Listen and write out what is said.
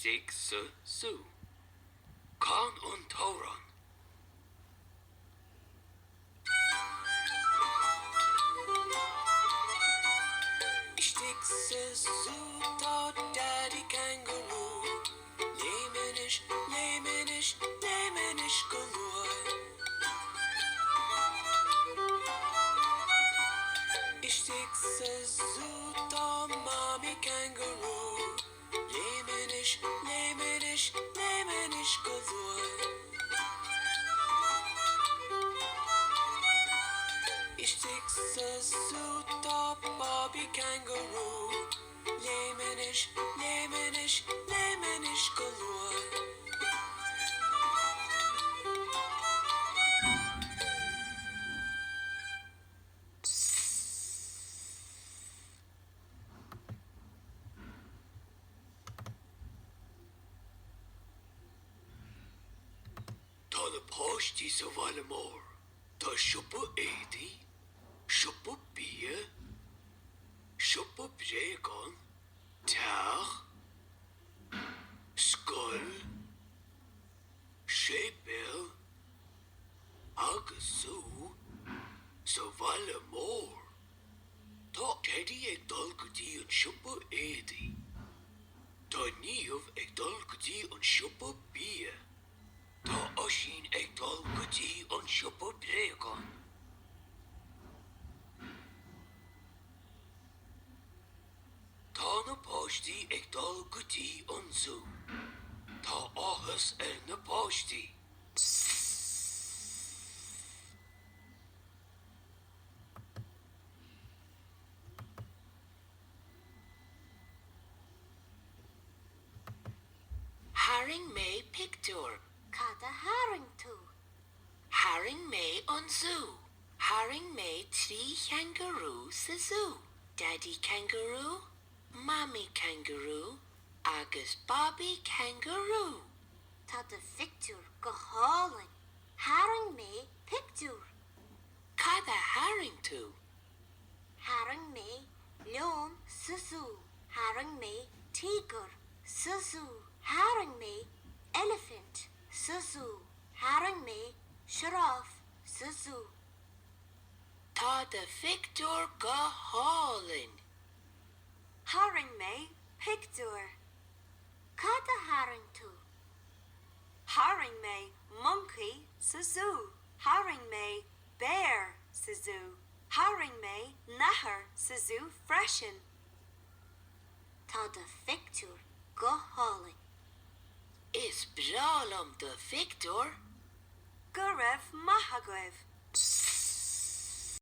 Ishtig su. Kan und Tauran. Ishtig su ta daddy kangaroo. Lemenish, lemenish, lemenish galore. Ishtig su ta mommy kangaroo. Lemenish, lemenish, lemenish galore. Ishtig su ta Bobby kangaroo. Lemenish, lemenish, lemenish galore. Ta de posti så valle mor. Ta shoppa edi. Shoppa bie. Shoppa bregon. Tær. Skål. Skjebel. Agasu. Så valle mor. Ta teddy ek dolgudi und shoppa edi. Ta niov ek dolgudi und shoppa bie. Ta oshin ek dolgudi und shoppa bregon. Ta na posti ek dolgudi und zu. Ta ahas na posti. Haring May picture. Cada haring tu. Haring May on zoo. Haring May three kangaroo sa zoo. Daddy kangaroo, mommy kangaroo, agus Bobby kangaroo. Ta de fictur go hauling. Haring me picture. Cada haring tu. Haring me leon susu. Haring me tiger susu. Haring me elephant susu. Haring me giraffe susu. Ta de Victor go hauling. Haring me picture. Cada haring tu. Haring me monkey susu. Haring me bear susu. Haring me nahar susu freshen. Ta de fictur go hauling. Is bralam de Victor. Gurev mahagrev.